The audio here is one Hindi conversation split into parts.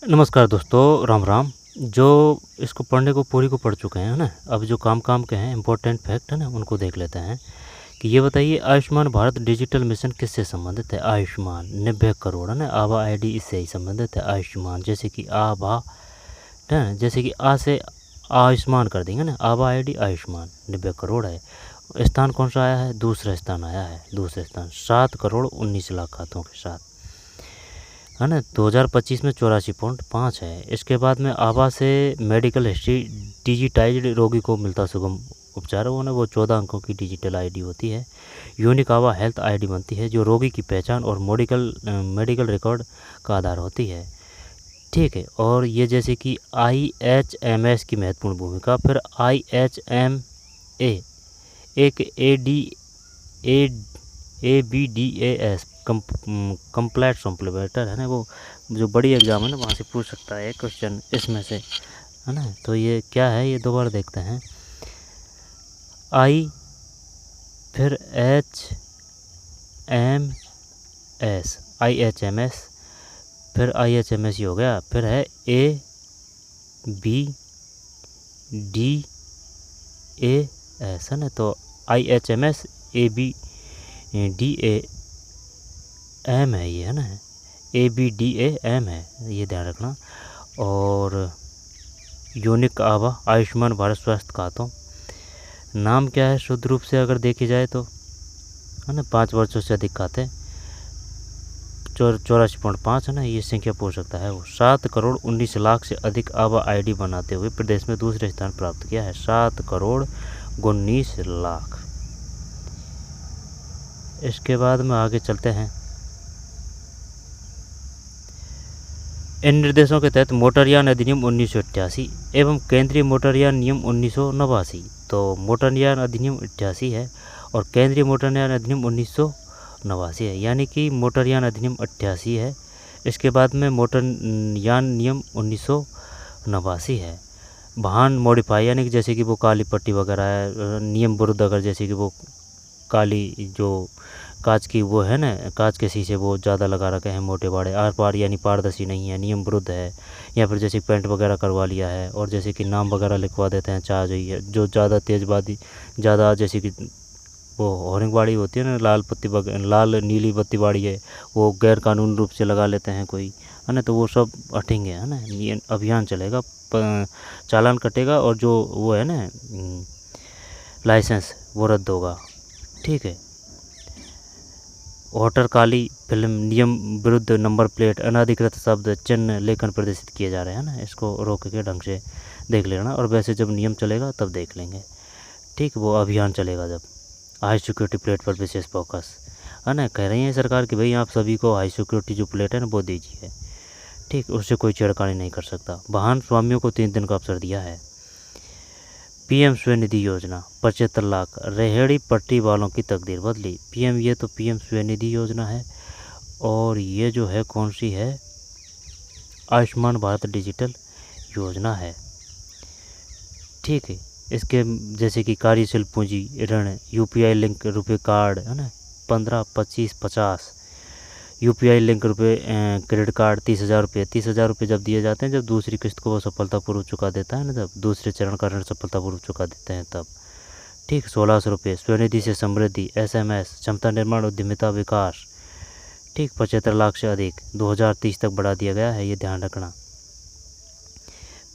नमस्कार दोस्तों, राम राम। जो इसको पढ़ने को पूरी को पढ़ चुके हैं ना, अब जो काम के हैं इम्पोर्टेंट फैक्ट है ना, उनको देख लेते हैं कि ये बताइए आयुष्मान भारत डिजिटल मिशन किससे संबंधित है। आयुष्मान 90 करोड़ है ना, आभा आईडी इससे ही संबंधित है। आयुष्मान जैसे कि आभा है ना, जैसे कि आ से आयुष्मान कर देंगे ना, आभा आईडी आयुष्मान 90 करोड़ है। स्थान कौन सा आया है? दूसरा स्थान आया है। दूसरा स्थान 7 करोड़ 19 लाख खातों के साथ है ना। 2025 में 84.5 है। इसके बाद में आभा से मेडिकल हिस्ट्री डिजिटाइज्ड रोगी को मिलता सुगम उपचार वो ना, वो 14 अंकों की डिजिटल आईडी होती है। यूनिक आभा हेल्थ आईडी बनती है जो रोगी की पहचान और मेडिकल रिकॉर्ड का आधार होती है। ठीक है। और ये जैसे कि IHMS की महत्वपूर्ण भूमिका, फिर IHMA एक ABDAS कंप्लीट सप्लीमेंटर है ना, वो जो बड़ी एग्ज़ाम है ना वहाँ से पूछ सकता है क्वेश्चन इसमें से है ना। तो ये क्या है, ये दोबारा देखते हैं। I फिर IHMS फिर IHMS ही हो गया, फिर है ABDAS है ना। तो IHMS ABDAM है ये है ना, ABDAM है, ये ध्यान रखना। और यूनिक आभा आयुष्मान भारत स्वास्थ्य खातों, नाम क्या है शुद्ध रूप से अगर देखी जाए तो है ना, 5 वर्षों से अधिक खाते 84.5 है ना, ये संख्या पूछ सकता है। वो 7 करोड़ 19 लाख से अधिक आभा आईडी बनाते हुए प्रदेश में दूसरे स्थान प्राप्त किया है। 7 करोड़ 19 लाख। इसके बाद में आगे चलते हैं। इन निर्देशों के तहत मोटरयान अधिनियम 1988 एवं केंद्रीय मोटरयान नियम 1989, तो मोटरयान अधिनियम 88 है और केंद्रीय मोटरयान अधिनियम 1989 है, यानी कि मोटरयान अधिनियम 88 है। इसके बाद में मोटरयान नियम 1989 है। वाहन मॉडिफाई यानी कि जैसे कि वो काली पट्टी वगैरह है, नियम विरुद्ध अगर जैसे कि वो काली जो कांच की वो है ना, कांच के शीशे वो ज़्यादा लगा रखे हैं मोटे बाड़े, आर पार यानी पारदर्शी नहीं है, नियम विरुद्ध है। या फिर जैसे पेंट वगैरह करवा लिया है और जैसे कि नाम वगैरह लिखवा देते हैं, चाह जो है जो ज़्यादा तेज़बादी ज़्यादा जैसे कि वो हॉर्निंग बाड़ी होती है ना, लाल नीली बत्ती बाड़ी है, वो गैर कानूनी रूप से लगा लेते हैं कोई है ना, तो वो सब हटेंगे है ना। ये अभियान चलेगा, चालान कटेगा और जो वो है ना लाइसेंस वो रद्द होगा। ठीक है। वोटर काली फिल्म नियम विरुद्ध नंबर प्लेट अनाधिकृत शब्द चिन्ह लेखन प्रदर्शित किए जा रहे हैं ना, इसको रोक के ढंग से देख लेना। और वैसे जब नियम चलेगा तब देख लेंगे। ठीक, वो अभियान चलेगा जब हाई सिक्योरिटी प्लेट पर विशेष फोकस है ना। कह रही है सरकार कि भाई आप सभी को हाई सिक्योरिटी जो प्लेट है ना वो दीजिए। ठीक, उससे कोई छेड़खानी नहीं कर सकता। वाहन स्वामियों को 3 दिन का अवसर दिया है। PM स्वनिधि योजना 75 लाख रेहड़ी पट्टी वालों की तकदीर बदली। PM ये तो PM स्वनिधि योजना है और ये जो है कौन सी है, आयुष्मान भारत डिजिटल योजना है। ठीक है। इसके जैसे कि कार्यशील पूंजी ऋण, UPI लिंक रुपए कार्ड है ना, 15, 25, 50 UPI लिंक रुपए क्रेडिट कार्ड 30,000 रुपये जब दिए जाते हैं, जब दूसरी किस्त को वो सफलतापूर्वक चुका देता है ना, जब दूसरे चरण का ऋण सफलतापूर्वक चुका देते हैं तब। ठीक, 1600 रुपये स्वनिधि से समृद्धि SMS क्षमता निर्माण उद्यमिता विकास। ठीक, 75 लाख से अधिक 2030 तक बढ़ा दिया गया है, ये ध्यान रखना।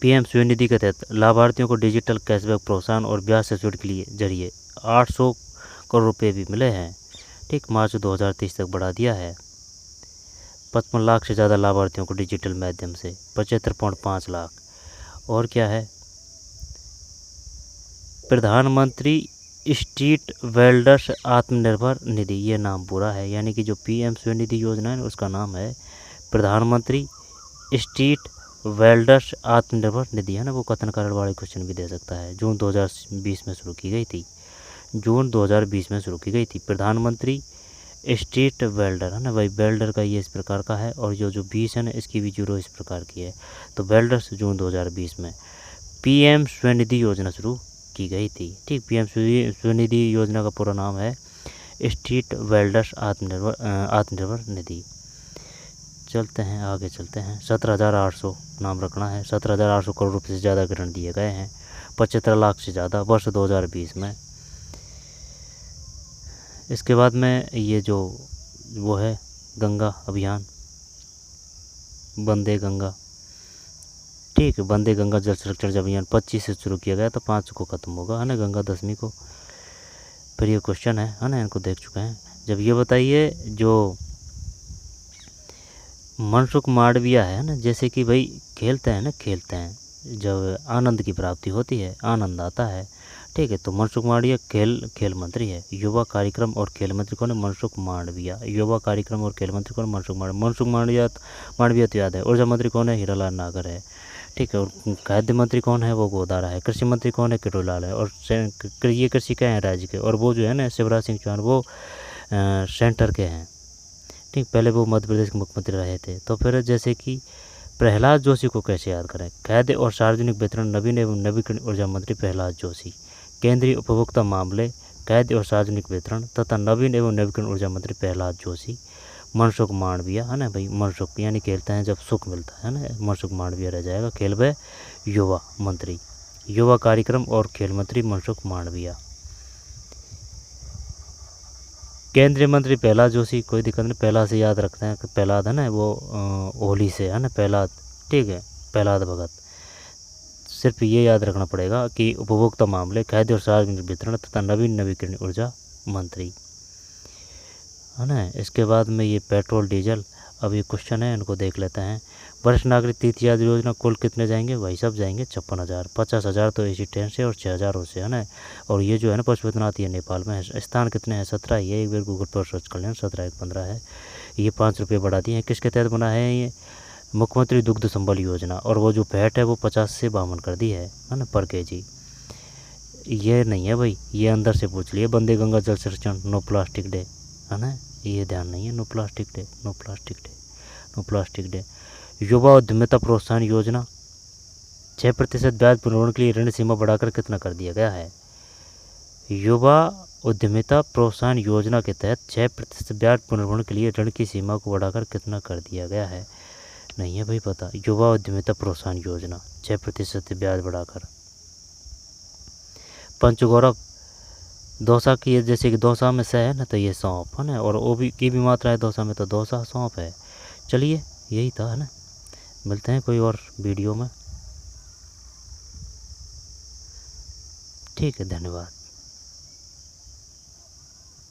PM स्वनिधि के तहत लाभार्थियों को डिजिटल कैशबैक प्रोत्साहन और ब्याज सब्सिडी के लिए जरिए 800 करोड़ रुपये भी मिले हैं। ठीक, मार्च 2030 तक बढ़ा दिया है। 55 लाख से ज़्यादा लाभार्थियों को डिजिटल माध्यम से 75.5 लाख। और क्या है, प्रधानमंत्री स्ट्रीट वेल्डर्स आत्मनिर्भर निधि, ये नाम पूरा है, यानी कि जो PM स्वनिधि योजना है उसका नाम है प्रधानमंत्री स्ट्रीट वेल्डर्स आत्मनिर्भर निधि है ना। वो कथन कारण वाले क्वेश्चन भी दे सकता है। जून 2020 में शुरू की गई थी। जून 2020 में शुरू की गई थी प्रधानमंत्री स्ट्रीट वेल्डर है ना भाई, वेल्डर का ये इस प्रकार का है और जो 20 है ना इसकी भी 0 इस प्रकार की है। तो वेल्डर्स जून 2020 में PM स्वनिधि योजना शुरू की गई थी। ठीक, PM स्वनिधि योजना का पूरा नाम है स्ट्रीट वेल्डर्स आत्मनिर्भर निधि। चलते हैं 17,800 नाम रखना है। 17,800 करोड़ रुपये से ज़्यादा ऋण दिए गए हैं, 75 लाख से ज़्यादा वर्ष 2020 में। इसके बाद में ये जो वो है गंगा अभियान, वंदे गंगा, ठीक है, वंदे गंगा जल संरक्षण अभियान 25 से शुरू किया गया, तो 5 को ख़त्म होगा, है ना, गंगा 10वीं को। फिर ये क्वेश्चन है ना, इनको देख चुके हैं। जब ये बताइए जो मनसुख मांडविया है ना, जैसे कि भाई खेलते हैं जब आनंद की प्राप्ति होती है, आनंद आता है, ठीक है, तो मनसुख मांडविया खेल मंत्री है। युवा कार्यक्रम और खेल मंत्री कौन है? मनसुख मांडविया। युवा कार्यक्रम और खेल मंत्री कौन? मनसुख मांडविया तो याद है। ऊर्जा मंत्री कौन है? हीरालाल नागर है, ठीक है। और खाद्य मंत्री कौन है? वो गोदारा है। कृषि मंत्री कौन है? किरोलाल है। और ये कृषि क्या है? राज्य के। और वो जो है ना शिवराज सिंह चौहान, वो सेंटर के हैं, ठीक। पहले वो मध्य प्रदेश के मुख्यमंत्री रहे थे। तो फिर जैसे कि प्रहलाद जोशी को कैसे याद करें? खाद्य और सार्वजनिक वितरण नवीन एवं नवीकरणीय ऊर्जा मंत्री प्रहलाद जोशी। केंद्रीय उपभोक्ता मामले, खाद्य और सार्वजनिक वितरण तथा नवीन एवं नवीकरणीय ऊर्जा मंत्री प्रहलाद जोशी। मनसुख मांडविया, है ना भाई, मनसुख यानी खेलते हैं जब सुख मिलता है ना, मनसुख मांडविया रह जाएगा। खेल व युवा मंत्री, युवा कार्यक्रम और खेल मंत्री मनसुख मांडविया। केंद्रीय मंत्री प्रहलाद जोशी, कोई दिक्कत नहीं, प्रहलाद से याद रखते हैं। प्रहलाद है ना वो होली से है ना, प्रहलाद, ठीक है, प्रहलाद भगत। सिर्फ ये याद रखना पड़ेगा कि उपभोक्ता मामले, खाद्य और सार्वजनिक वितरण तथा नवीन नवीकरणीय ऊर्जा मंत्री, है ना। इसके बाद में ये पेट्रोल डीजल, अब ये क्वेश्चन है, इनको देख लेते हैं। वरिष्ठ नागरिक तीर्थ यात्रा योजना कुल कितने जाएंगे? भाई सब जाएंगे 56,000। 50,000 तो एसी ट्रेन से और 6,000 से, है ना। और ये जो है ना पशुपतिनाथ, ये नेपाल में है। स्थान कितने हैं? 17। ये एक बार गूगल पर सर्च कर लेना, 17 1 15 है। ये 5 रुपये बढ़ा दिए हैं। किसके तहत बना है ये? मुख्यमंत्री दुग्ध संबल योजना। और वो जो फैट है वो 50 से 52 कर दी है ना, पर केजी। ये नहीं है भाई, ये अंदर से पूछ लिए। वंदे गंगा जल संरक्षण, नो प्लास्टिक डे, है ना, ये ध्यान नहीं है। No plastic day, no plastic day, no plastic day. युवा उद्यमिता प्रोत्साहन योजना, 6% ब्याज पुनर्भरण के लिए ऋण सीमा बढ़ाकर कितना कर दिया गया है? युवा उद्यमिता प्रोत्साहन योजना के तहत 6% ब्याज पुनर्भरण के लिए ऋण की सीमा को बढ़ाकर कितना कर दिया गया है? नहीं है भाई पता। युवा उद्यमिता प्रोत्साहन योजना 6% ब्याज बढ़ाकर। पंचगौरव, दौसा की, जैसे कि दौसा में से है ना, तो ये सौंफ है ना, और ओ भी की भी मात्रा है दौसा में, तो दौसा सौंफ है। चलिए यही था, है ना। मिलते हैं कोई और वीडियो में, ठीक है, धन्यवाद।